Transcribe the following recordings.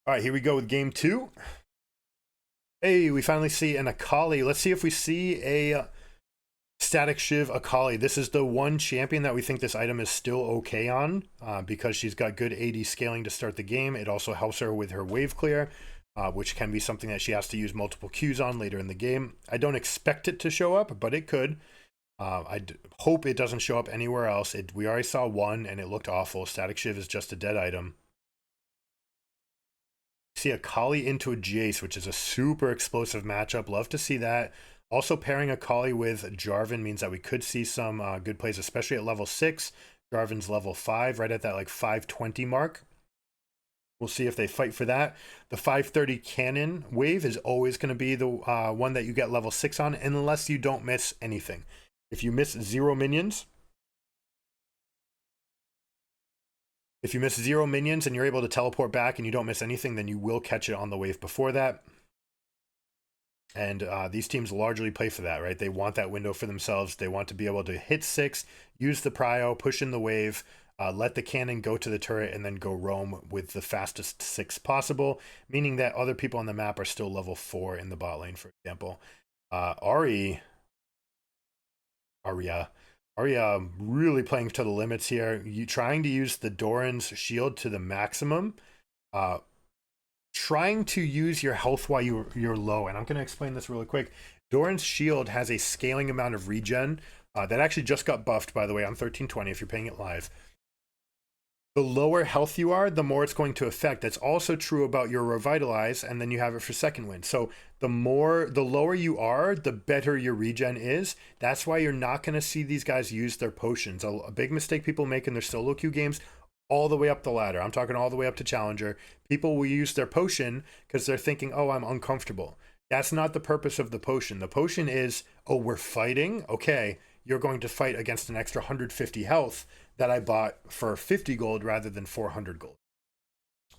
All right, here we go with game two. Hey, we finally see an Akali. Let's see if we see a Static Shiv Akali. This is the one champion that we think this item is still okay on because she's got good AD scaling to start the game. It also helps her with her wave clear, which can be something that she has to use multiple Qs on later in the game. I don't expect it to show up, but it could. Hope it doesn't show up anywhere else. We already saw one and it looked awful. Static Shiv is just a dead item. See Akali into a Jace, which is a super explosive matchup. Love to see that. Also pairing Akali with Jarvan means that we could see some good plays, especially at level 6. Jarvan's level 5, right at that like 520 mark. We'll see if they fight for that. The 530 cannon wave is always going to be the one that you get level 6 on, unless you don't miss anything. If you miss 0 minions, and you're able to teleport back and you don't miss anything, then you will catch it on the wave before that. And these teams largely play for that, right? They want that window for themselves. They want to be able to hit 6, use the prio, push in the wave, let the cannon go to the turret, and then go roam with the fastest 6 possible, meaning that other people on the map are still level 4 in the bot lane, for example. Arya really playing to the limits here. Trying to use the Doran's shield to the maximum. Trying to use your health while you're low. And I'm going to explain this really quick. Doran's shield has a scaling amount of regen that actually just got buffed, by the way, on 1320 if you're paying it live. The lower health you are, the more it's going to affect. That's also true about your Revitalize, and then you have it for second wind. So the lower you are, the better your regen is. That's why you're not going to see these guys use their potions. A big mistake people make in their solo queue games, all the way up the ladder. I'm talking all the way up to Challenger. People will use their potion because they're thinking, oh, I'm uncomfortable. That's not the purpose of the potion. The potion is, oh, we're fighting? Okay, you're going to fight against an extra 150 health that I bought for 50 gold rather than 400 gold.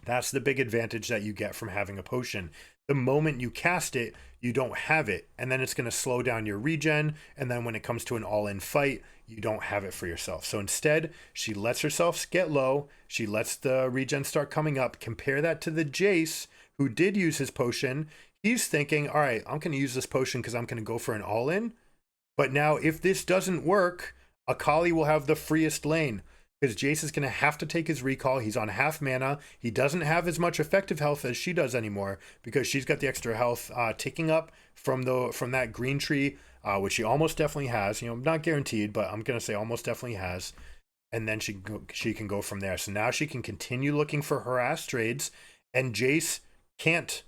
That's the big advantage that you get from having a potion. The moment you cast it, you don't have it, and then it's going to slow down your regen, and then when it comes to an all-in fight, you don't have it for yourself. So instead, she lets herself get low, she lets the regen start coming up. Compare that to the Jace, who did use his potion. He's thinking, all right, I'm going to use this potion because I'm going to go for an all-in, but now if this doesn't work, Akali will have the freest lane because Jace is going to have to take his recall. He's on half mana. He doesn't have as much effective health as she does anymore because she's got the extra health ticking up from that green tree, which she almost definitely has. You know, not guaranteed, but I'm going to say almost definitely has. And then she can go from there. So now she can continue looking for harass trades, and Jace can't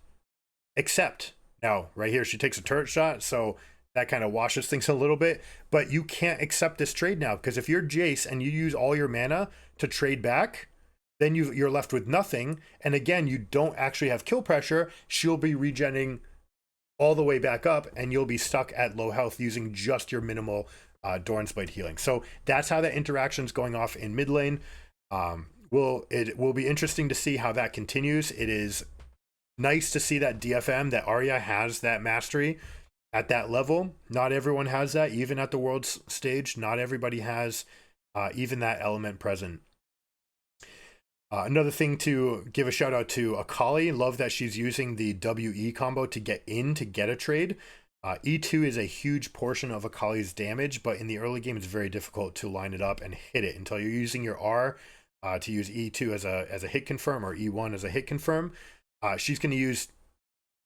accept. Now, right here, she takes a turret shot, so that kind of washes things a little bit, but you can't accept this trade now because if you're Jace and you use all your mana to trade back, then you're left with nothing. And again, you don't actually have kill pressure. She'll be regenning all the way back up and you'll be stuck at low health using just your minimal Doran's Blade healing. So that's how that interaction's going off in mid lane. It will be interesting to see how that continues. It is nice to see that DFM, that Arya has that mastery at that level. Not everyone has that, even at the Worlds stage. Not everybody has even that element present. Another thing to give a shout out to Akali. Love that she's using the WE combo to get a trade. E2 is a huge portion of Akali's damage, but in the early game it's very difficult to line it up and hit it until you're using your R to use E2 as a hit confirm, or E1 as a hit confirm. She's going to use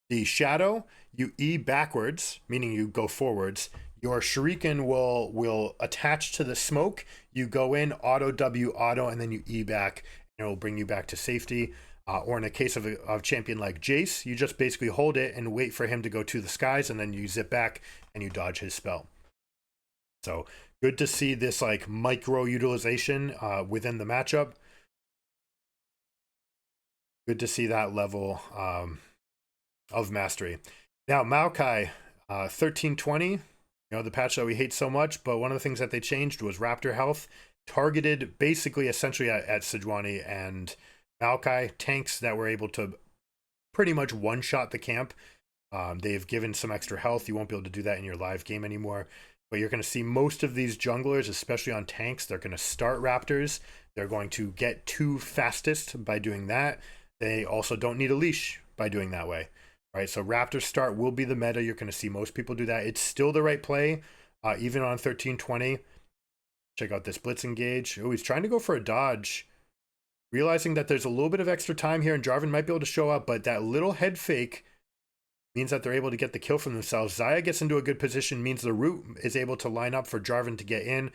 the shadow. You E backwards, meaning you go forwards. Your shuriken will attach to the smoke. You go in, auto W, auto, and then you E back, and it will bring you back to safety. Or in a case of a champion like Jace, you just basically hold it and wait for him to go to the skies, and then you zip back and you dodge his spell. So good to see this like micro utilization within the matchup. Good to see that level of mastery. Now Maokai 1320, you know, the patch that we hate so much, but one of the things that they changed was Raptor health, targeted basically essentially at Sejuani and Maokai, tanks that were able to pretty much one-shot the camp. They've given some extra health. You won't be able to do that in your live game anymore, but you're going to see most of these junglers, especially on tanks, they're going to start Raptors. They're going to get 2 fastest by doing that. they also don't need a leash by doing that way, right? So Raptor start will be the meta. You're going to see most people do that. It's still the right play, even on 1320. Check out this blitz engage. Oh, he's trying to go for a dodge, realizing that there's a little bit of extra time here and Jarvan might be able to show up, but that little head fake means that they're able to get the kill from themselves. Xayah gets into a good position, means the root is able to line up for Jarvan to get in.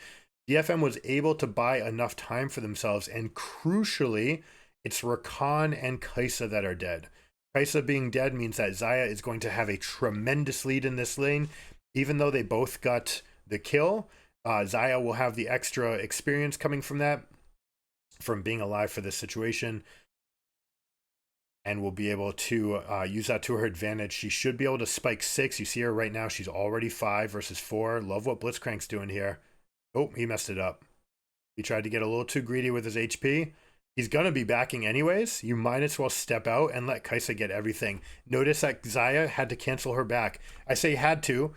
DFM was able to buy enough time for themselves, and crucially, it's Rakan and Kai'Sa that are dead. Kai'Sa being dead means that Xayah is going to have a tremendous lead in this lane. Even though they both got the kill, Xayah will have the extra experience coming from that, from being alive for this situation, and will be able to use that to her advantage. She should be able to spike 6. You see her right now. She's already 5 versus 4. Love what Blitzcrank's doing here. Oh, he messed it up. He tried to get a little too greedy with his HP. He's going to be backing anyways. You might as well step out and let Kai'Sa get everything. Notice that Xayah had to cancel her back. I say had to.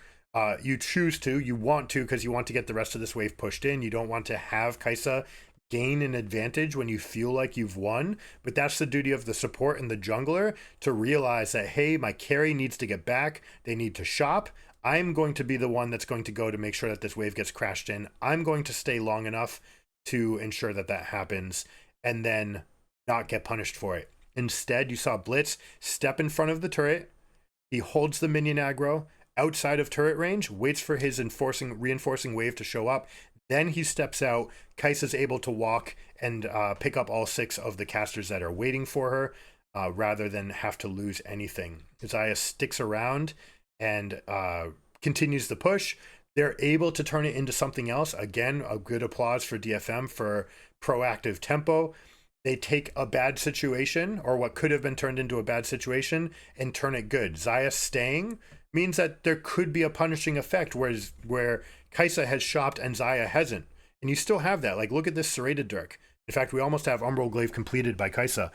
You choose to. You want to because you want to get the rest of this wave pushed in. You don't want to have Kai'Sa gain an advantage when you feel like you've won, but that's the duty of the support and the jungler, to realize that, hey, my carry needs to get back, they need to shop, I'm going to be the one that's going to go to make sure that this wave gets crashed in, I'm going to stay long enough to ensure that that happens, and then not get punished for it. Instead, you saw Blitz step in front of the turret, he holds the minion aggro outside of turret range, waits for his reinforcing wave to show up. Then he steps out. Kai'Sa's able to walk and pick up all 6 of the casters that are waiting for her, rather than have to lose anything. Xayah sticks around and continues the push. They're able to turn it into something else. Again, a good applause for DFM for proactive tempo. They take a bad situation, or what could have been turned into a bad situation, and turn it good. Xayah staying means that there could be a punishing effect, where Kai'Sa has shopped and Xayah hasn't. And you still have that. Like, look at this serrated Dirk. In fact, we almost have Umbral Glaive completed by Kai'Sa.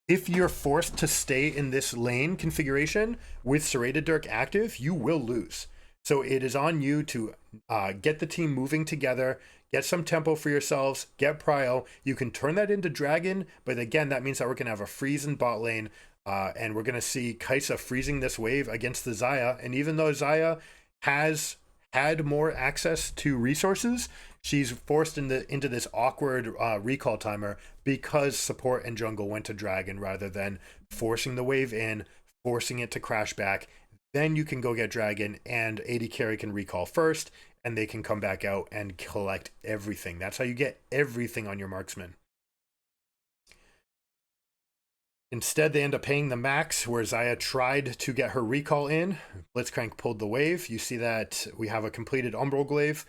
If you're forced to stay in this lane configuration with serrated Dirk active, you will lose. So it is on you to get the team moving together, get some tempo for yourselves, get prio. You can turn that into Dragon, but again, that means that we're going to have a freeze in bot lane, and we're going to see Kai'Sa freezing this wave against the Xayah. And even though Xayah has had more access to resources, she's forced into this awkward recall timer because support and jungle went to Dragon rather than forcing the wave in, forcing it to crash back. Then you can go get Dragon, and AD carry can recall first, and they can come back out and collect everything. That's how you get everything on your marksman. Instead, they end up paying the max, where Xayah tried to get her recall in. Blitzcrank pulled the wave. You see that we have a completed Umbral Glaive.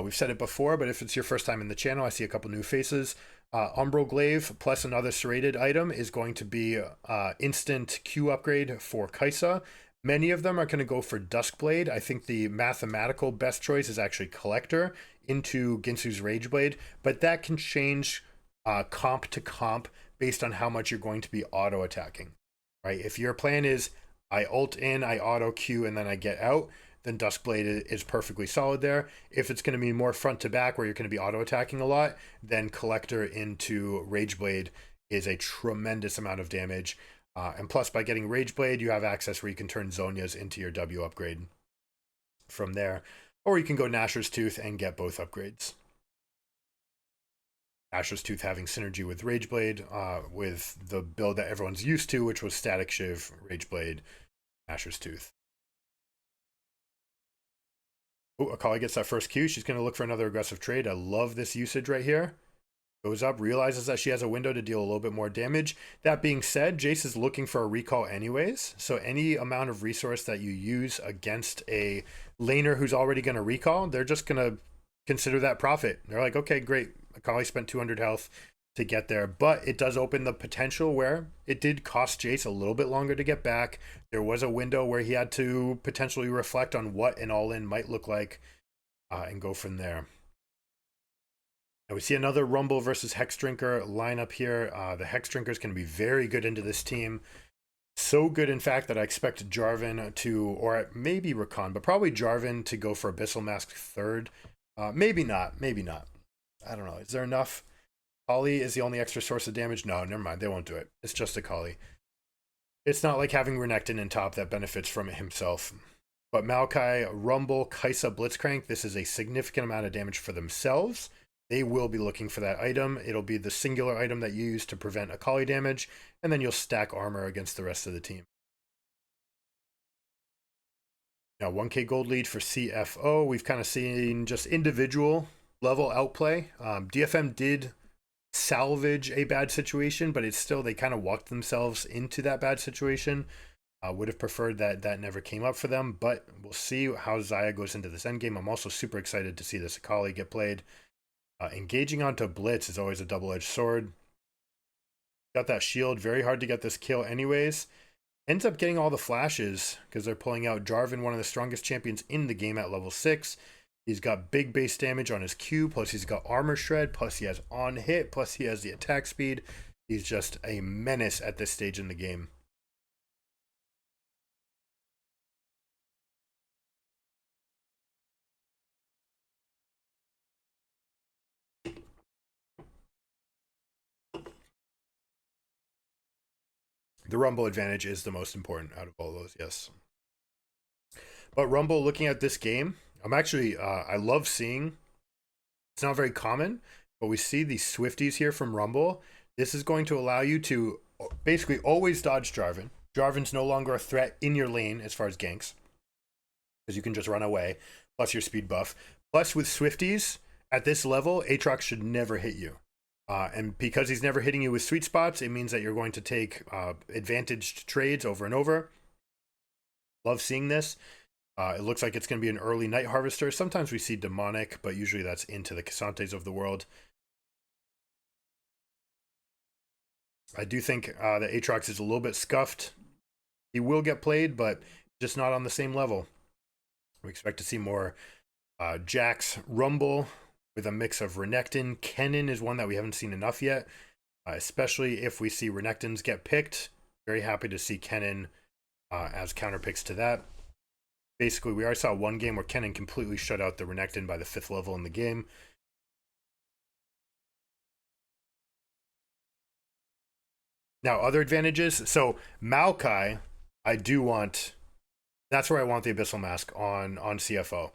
We've said it before, but if it's your first time in the channel, I see a couple new faces. Umbral Glaive plus another serrated item is going to be instant Q upgrade for Kai'Sa. Many of them are going to go for Duskblade. I think the mathematical best choice is actually Collector into Ginsu's Rageblade, but that can change comp to comp based on how much you're going to be auto attacking, right? If your plan is I ult in, I auto Q, and then I get out, then Duskblade is perfectly solid there. If it's going to be more front to back where you're going to be auto attacking a lot, then Collector into Rageblade is a tremendous amount of damage. And plus, by getting Rageblade, you have access where you can turn Zhonya's into your W upgrade from there. Or you can go Nashor's Tooth and get both upgrades. Nashor's Tooth having synergy with Rageblade, with the build that everyone's used to, which was Static Shiv, Rageblade, Nashor's Tooth. Oh, Akali gets that first Q. She's going to look for another aggressive trade. I love this usage right here. Goes up, realizes that she has a window to deal a little bit more damage. That being said, Jace is looking for a recall anyways. So any amount of resource that you use against a laner who's already going to recall, they're just going to consider that profit. They're like, okay, great. Akali spent 200 health to get there, but it does open the potential where it did cost Jace a little bit longer to get back. There was a window where he had to potentially reflect on what an all-in might look like, and go from there. Now we see another Rumble versus Hex Drinker lineup here. The Hex Drinker is going to be very good into this team. So good, in fact, that I expect Jarvan to, or maybe Rakan, but probably Jarvan to go for Abyssal Mask third. Maybe not. I don't know. Is there enough Kali is the only extra source of damage. No, never mind. They won't do it. It's just a Kali. It's not like having Renekton in top that benefits from it himself. But Maokai, Rumble, Kaisa, Blitzcrank, this is a significant amount of damage for themselves. They will be looking for that item. It'll be the singular item that you use to prevent Akali damage, and then you'll stack armor against the rest of the team. Now, 1k gold lead for CFO. We've kind of seen just individual level outplay. DFM did salvage a bad situation, but it's still, they kind of walked themselves into that bad situation. Would have preferred that that never came up for them, but we'll see how Xayah goes into this endgame. I'm also super excited to see this Akali get played. Engaging onto Blitz is always a double-edged sword. Got that shield, very hard to get this kill anyways. Ends up getting all the flashes because they're pulling out Jarvan, one of the strongest champions in the game at level 6. He's got big base damage on his Q, plus he's got armor shred, plus he has on hit, plus he has the attack speed. He's just a menace at this stage in the game. The Rumble advantage is the most important out of all those, yes. But Rumble, looking at this game, I'm actually, I love seeing, it's not very common, but we see these Swifties here from Rumble. This is going to allow you to basically always dodge Jarvan. Jarvan's no longer a threat in your lane as far as ganks, because you can just run away, plus your speed buff. Plus with Swifties, at this level, Aatrox should never hit you. And because he's never hitting you with sweet spots, it means that you're going to take advantaged trades over and over. Love seeing this. It looks like it's going to be an early Night Harvester. Sometimes we see Demonic, but usually that's into the Casantes of the world. I do think that Aatrox is a little bit scuffed. He will get played, but just not on the same level. We expect to see more Jax, Rumble, with a mix of Renekton. Kennen is one that we haven't seen enough yet, especially if we see Renektons get picked. Very happy to see Kennen as counter picks to that. Basically, we already saw one game where Kennen completely shut out the Renekton by the 5th level in the game. Now, other advantages. So, Maokai, I do want... That's where I want the Abyssal Mask on CFO.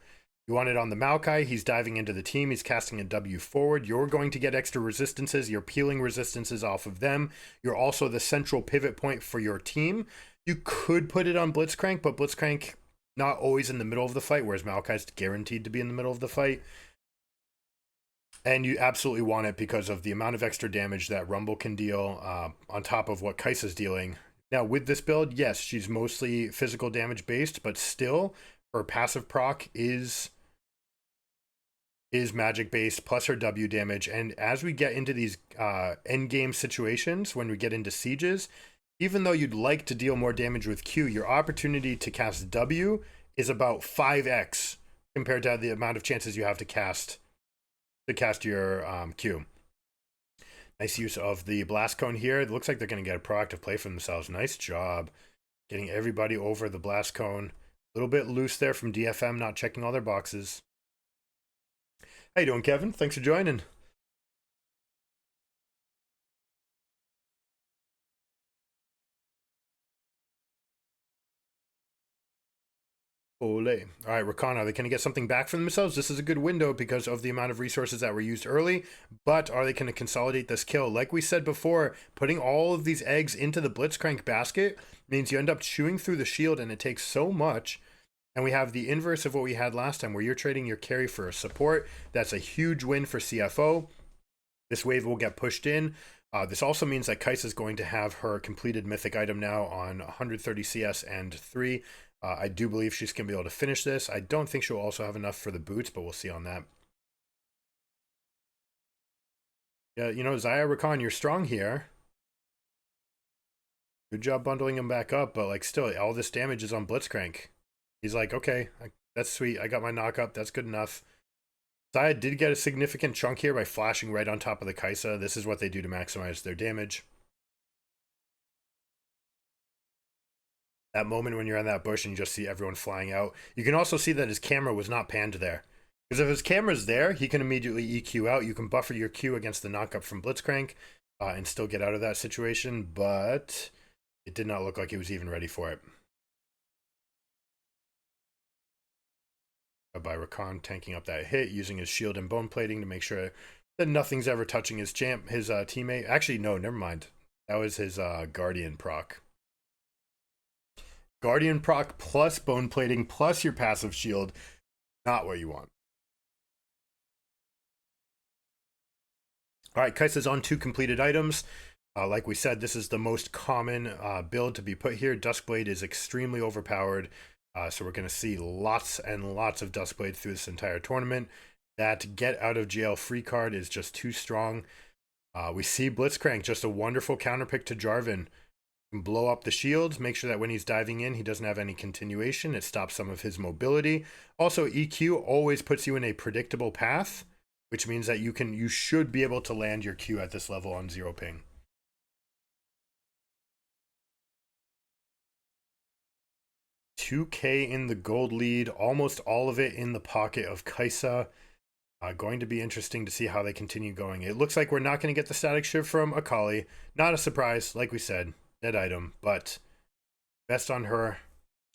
You want it on the Maokai, he's diving into the team, he's casting a W forward. You're going to get extra resistances, you're peeling resistances off of them. You're also the central pivot point for your team. You could put it on Blitzcrank, but Blitzcrank not always in the middle of the fight, whereas Maokai's guaranteed to be in the middle of the fight. And you absolutely want it because of the amount of extra damage that Rumble can deal on top of what Kaisa's dealing. Now, with this build, yes, she's mostly physical damage based, but still, her passive proc is magic based, plus her W damage. And as we get into these end game situations, when we get into sieges, even though you'd like to deal more damage with Q, your opportunity to cast W is about 5x compared to the amount of chances you have to cast your Q. Nice use of the Blast Cone here. It looks like they're going to get a proactive play for themselves. Nice job getting everybody over the Blast Cone. A little bit loose there from DFM, not checking all their boxes. How you doing, Kevin? Thanks for joining. Ole. All right, Rakan, are they going to get something back for themselves? This is a good window because of the amount of resources that were used early, but are they going to consolidate this kill? Like we said before, putting all of these eggs into the Blitzcrank basket means you end up chewing through the shield, and it takes so much. And we have the inverse of what we had last time, where you're trading your carry for a support. That's a huge win for CFO. This wave will get pushed in. This also means that Kai'Sa is going to have her completed mythic item now on 130 CS and 3. I do believe she's going to be able to finish this. I don't think she'll also have enough for the boots, but we'll see on that. Yeah, you know, Xayah, Rakan, you're strong here. Good job bundling him back up, but like still, all this damage is on Blitzcrank. He's like, okay, that's sweet. I got my knock up. That's good enough. Xayah did get a significant chunk here by flashing right on top of the Kai'Sa. This is what they do to maximize their damage. That moment when you're on that bush and you just see everyone flying out. You can also see that his camera was not panned there. Because if his camera's there, he can immediately EQ out. You can buffer your Q against the knockup from Blitzcrank and still get out of that situation, but it did not look like he was even ready for it. By Rakan tanking up that hit, using his shield and bone plating to make sure that nothing's ever touching his teammate. Actually, no, never mind. That was his Guardian proc. Guardian proc plus bone plating plus your passive shield. Not what you want. All right, Kai'Sa's on 2 completed items. Like we said, this is the most common build to be put here. Duskblade is extremely overpowered. So we're going to see lots and lots of Duskblade through this entire tournament. That get out of jail free card is just too strong. We see Blitzcrank, just a wonderful counter pick to Jarvan. Blow up the shields, make sure that when he's diving in, he doesn't have any continuation. It stops some of his mobility. Also, EQ always puts you in a predictable path, which means that you should be able to land your Q at this level on 0 ping. $2K in the gold lead, almost all of it in the pocket of Kai'Sa. Going to be interesting to see how they continue going. It looks like we're not going to get the static shift from Akali. Not a surprise, like we said, dead item, but best on her.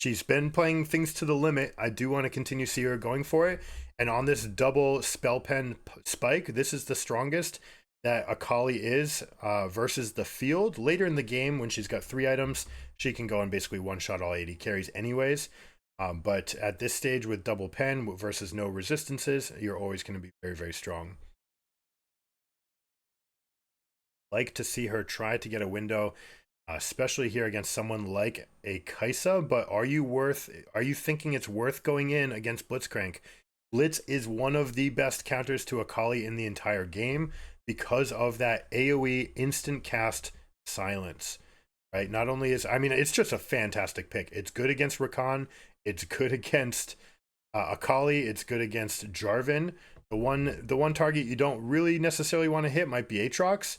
She's been playing things to the limit. I do want to continue to see her going for it. And on this double spell pen spike, this is the strongest that Akali is versus the field. Later in the game, when she's got 3 items, she can go and basically one-shot all 80 carries anyways. But at this stage with double pen versus no resistances, you're always going to be very, very strong. Like to see her try to get a window, especially here against someone like a Kai'Sa, but are you thinking it's worth going in against Blitzcrank? Blitz is one of the best counters to Akali in the entire game because of that AoE instant cast silence, right? Not only it's just a fantastic pick. It's good against Rakan. It's good against Akali. It's good against Jarvan. The one target you don't really necessarily want to hit might be Aatrox.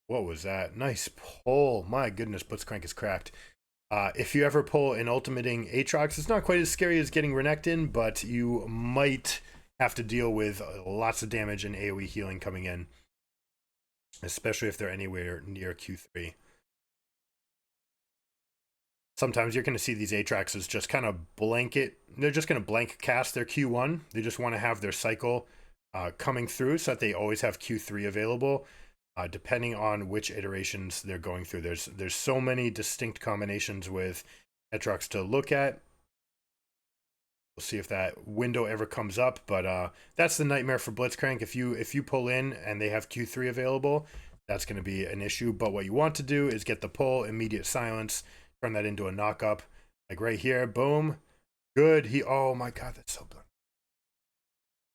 What was that? Nice pull. My goodness, Blitzcrank is cracked. If you ever pull an ultimating Aatrox, it's not quite as scary as getting Renekton, but you might have to deal with lots of damage and AoE healing coming in, especially if they're anywhere near Q3. Sometimes you're going to see these Aatroxes just kind of they're just going to blank cast their Q1. They just want to have their cycle coming through so that they always have Q3 available. Depending on which iterations they're going through. There's so many distinct combinations with Aatrox to look at. We'll see if that window ever comes up, but that's the nightmare for Blitzcrank. If you pull in and they have Q3 available, that's going to be an issue. But what you want to do is get the pull, immediate silence, turn that into a knock-up. Like right here, boom. Good. Oh my god, that's so good.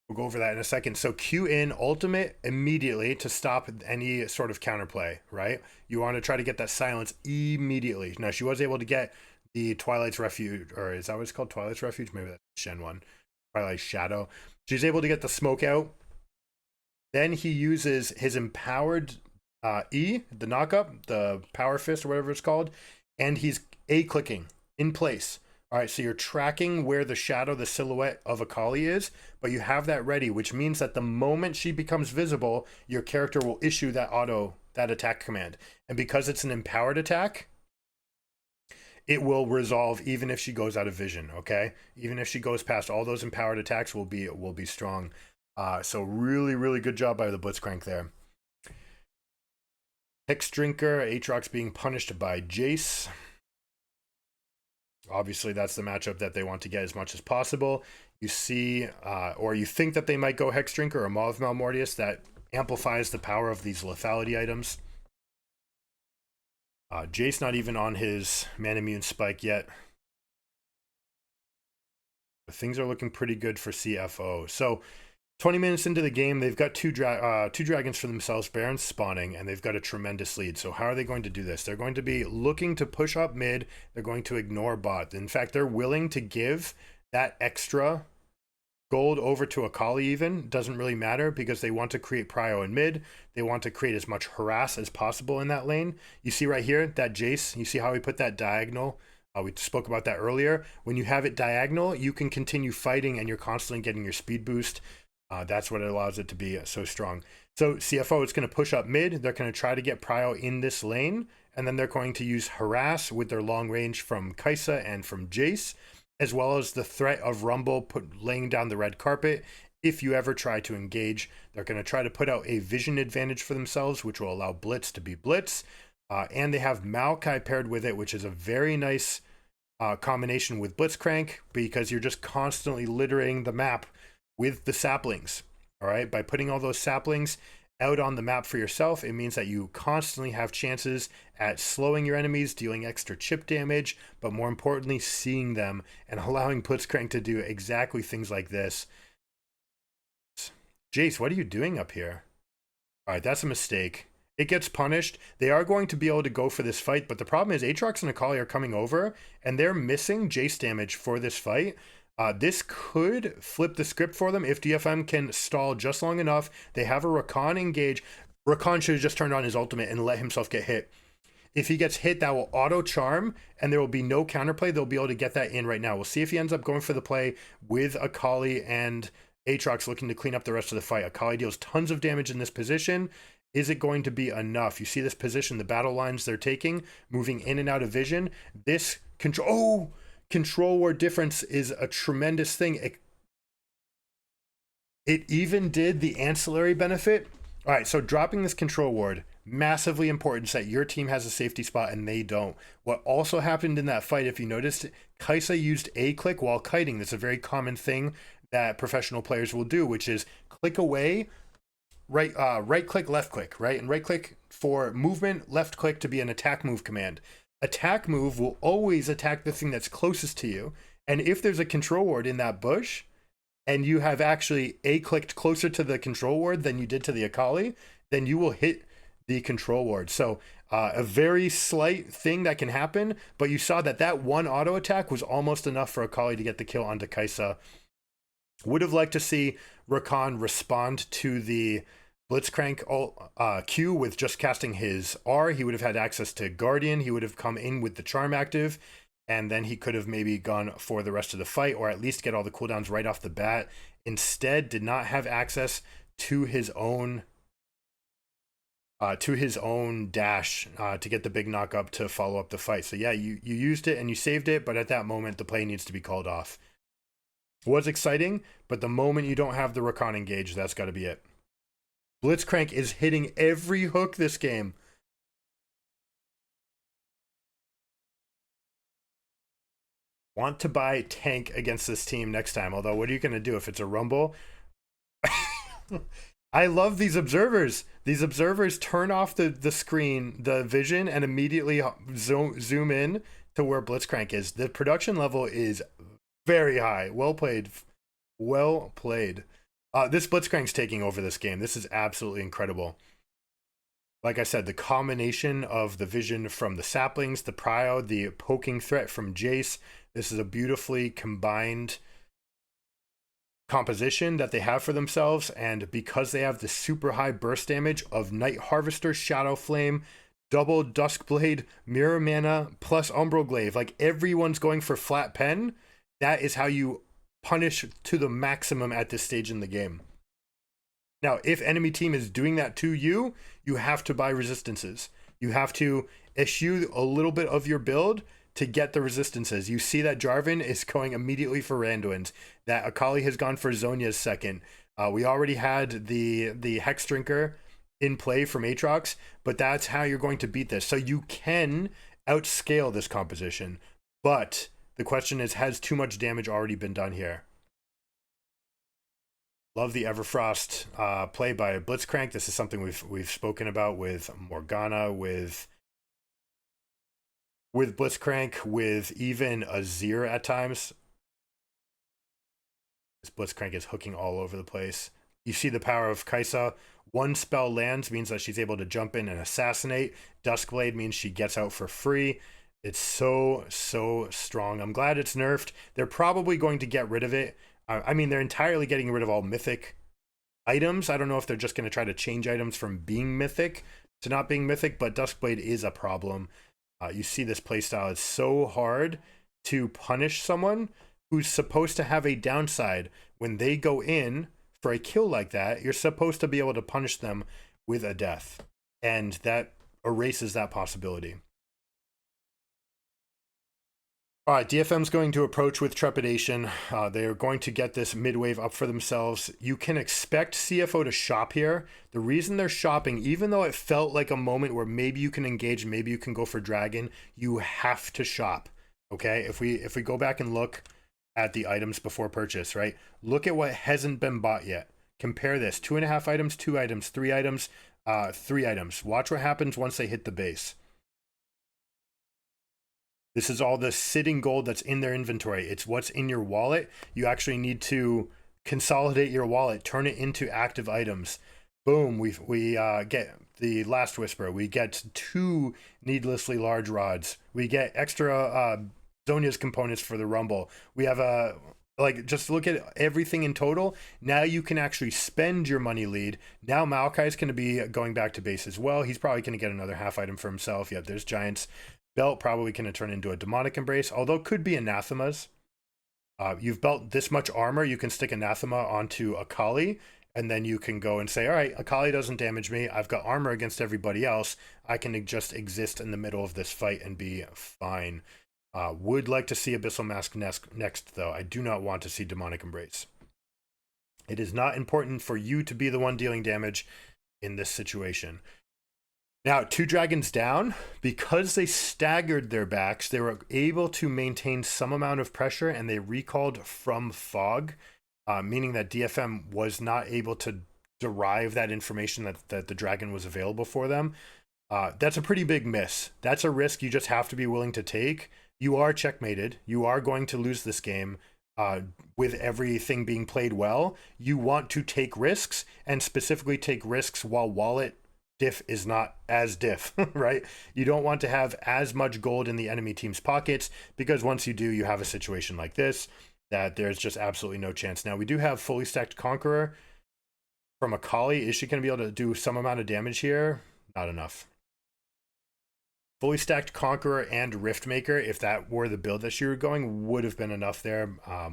We'll go over that in a second. So Q in ultimate immediately to stop any sort of counterplay, right? You want to try to get that silence immediately. Now, she was able to get the Twilight's Refuge, or is that what it's called? Twilight's Refuge? Maybe that's Shen one. Twilight's Shadow. She's able to get the smoke out. Then he uses his empowered E, the knockup, the power fist or whatever it's called, and he's A-clicking in place. All right, so you're tracking where the shadow, the silhouette of Akali is, but you have that ready, which means that the moment she becomes visible, your character will issue that attack command. And because it's an empowered attack, it will resolve even if she goes out of vision, okay? Even if she goes past all those empowered attacks, will be strong. So really, really good job by the Blitzcrank there. Hex Drinker, Aatrox being punished by Jace. Obviously, that's the matchup that they want to get as much as possible. You see, or you think that they might go Hex Drinker or Maw of Malmortius. That amplifies the power of these lethality items. Jace not even on his Man Immune spike yet. But things are looking pretty good for CFO. So 20 minutes into the game, they've got two dragons for themselves, Baron spawning, and they've got a tremendous lead. So how are they going to do this? They're going to be looking to push up mid. They're going to ignore bot. In fact, they're willing to give that extra gold over to Akali even. Doesn't really matter because they want to create prio in mid. They want to create as much harass as possible in that lane. You see right here, that Jace, you see how he put that diagonal We spoke about that earlier. When you have it diagonal, you can continue fighting and you're constantly getting your speed boost. That's what allows it to be so strong. So CFO is going to push up mid. They're going to try to get Prio in this lane, and then they're going to use harass with their long range from Kai'Sa and from Jace, as well as the threat of Rumble laying down the red carpet. If you ever try to engage, they're going to try to put out a vision advantage for themselves, which will allow Blitz to be Blitz. And they have Maokai paired with it, which is a very nice combination with Blitzcrank, because you're just constantly littering the map with the saplings. All right, by putting all those saplings out on the map for yourself, it means that you constantly have chances at slowing your enemies, dealing extra chip damage, but more importantly, seeing them and allowing Blitzcrank to do exactly things like this. Jace, what are you doing up here? All right, that's a mistake. It gets punished. They are going to be able to go for this fight, but the problem is Aatrox and Akali are coming over, and they're missing Jace damage for this fight. This could flip the script for them if DFM can stall just long enough. They have a Rakan engage. Rakan should have just turned on his ultimate and let himself get hit. If he gets hit, that will auto charm, and there will be no counterplay. They'll be able to get that in right now. We'll see if he ends up going for the play with Akali and Aatrox looking to clean up the rest of the fight. Akali deals tons of damage in this position. Is it going to be enough? You see this position, the battle lines they're taking, moving in and out of vision. This control ward difference is a tremendous thing. It even did the ancillary benefit. All right, so dropping this control ward, massively important so that your team has a safety spot and they don't. What also happened in that fight, if you noticed, Kai'Sa used a click while kiting. That's a very common thing that professional players will do, which is click away, right click, left click, right? And right click for movement, left click to be an attack move command. Attack move will always attack the thing that's closest to you. And if there's a control ward in that bush, and you have actually clicked closer to the control ward than you did to the Akali, then you will hit the control ward. So a very slight thing that can happen, but you saw that one auto attack was almost enough for Akali to get the kill onto Kai'Sa. Would have liked to see Rakan respond to the Blitzcrank Q with just casting his R. He would have had access to Guardian. He would have come in with the Charm active, and then he could have maybe gone for the rest of the fight, or at least get all the cooldowns right off the bat. Instead, did not have access to his own dash to get the big knock up to follow up the fight. So yeah, you used it and you saved it, but at that moment, the play needs to be called off. Was exciting, but the moment you don't have the Rakan engage, that's got to be it. Blitzcrank is hitting every hook this game. Want to buy tank against this team next time, although what are you going to do if it's a Rumble? I love these observers. These observers turn off the screen, the vision, and immediately zoom in to where Blitzcrank is. The production level is very high. Well played. Well played. This Blitzcrank's taking over this game. This is absolutely incredible. Like I said, the combination of the vision from the saplings, the prio, the poking threat from Jace. This is a beautifully combined composition that they have for themselves. And because they have the super high burst damage of Night Harvester, Shadow Flame, double Duskblade, Mirror Mana, plus Umbral Glaive, like everyone's going for flat pen. That is how you punish to the maximum at this stage in the game. Now, if enemy team is doing that to you, you have to buy resistances. You have to eschew a little bit of your build to get the resistances. You see that Jarvan is going immediately for Randuin's, that Akali has gone for Zhonya's second. We already had the Hex Drinker in play from Aatrox, but that's how you're going to beat this. So you can outscale this composition, but the question is, has too much damage already been done here? Love the Everfrost play by Blitzcrank. This is something we've spoken about with Morgana, with Blitzcrank, with even Azir at times. This Blitzcrank is hooking all over the place. You see the power of Kai'Sa. One spell lands means that she's able to jump in and assassinate. Duskblade means she gets out for free. It's so strong. I'm glad it's nerfed. They're probably going to get rid of it. I mean, they're entirely getting rid of all mythic items. I don't know if they're just going to try to change items from being mythic to not being mythic, but Duskblade is a problem. You see this playstyle. It's so hard to punish someone who's supposed to have a downside. When they go in for a kill like that, you're supposed to be able to punish them with a death. And that erases that possibility. All right, DFM's going to approach with trepidation. They're going to get this mid-wave up for themselves. You can expect CFO to shop here. The reason they're shopping, even though it felt like a moment where maybe you can engage, maybe you can go for dragon, you have to shop, okay? If we go back and look at the items before purchase, right? Look at what hasn't been bought yet. Compare this, 2.5 items, 2 items, 3 items, 3 items. Watch what happens once they hit the base. This is all the sitting gold that's in their inventory. It's what's in your wallet. You actually need to consolidate your wallet, turn it into active items. Boom, we get the Last Whisper. We get 2 needlessly large rods. We get extra Zonia's components for the Rumble. We have a, like, just look at everything in total. Now you can actually spend your money lead. Now Maokai's going to be going back to base as well. He's probably going to get another half item for himself. Yep, there's Giants. Belt probably going to turn into a demonic embrace, although could be anathemas. You've built this much armor, you can stick anathema onto Akali, and then you can go and say, all right, Akali doesn't damage me. I've got armor against everybody else. I can just exist in the middle of this fight and be fine. Would like to see Abyssal Mask next, though. I do not want to see demonic embrace. It is not important for you to be the one dealing damage in this situation. Now, 2 dragons down, because they staggered their backs, they were able to maintain some amount of pressure, and they recalled from fog, meaning that DFM was not able to derive that information that the dragon was available for them. That's a pretty big miss. That's a risk you just have to be willing to take. You are checkmated. You are going to lose this game. With everything being played well, you want to take risks, and specifically take risks while wallet diff is not as diff, right? You don't want to have as much gold in the enemy team's pockets, because once you do, you have a situation like this that there's just absolutely no chance. Now, we do have fully stacked Conqueror from Akali. Is she going to be able to do some amount of damage here? Not enough. Fully stacked Conqueror and Riftmaker, if that were the build that she were going, would have been enough there.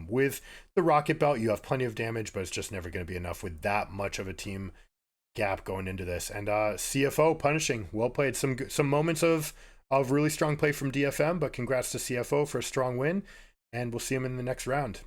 With the Rocket Belt, you have plenty of damage, but it's just never going to be enough with that much of a team gap going into this. And CFO punishing, well played. Some moments of really strong play from DFM, but congrats to CFO for a strong win, and we'll see him in the next round.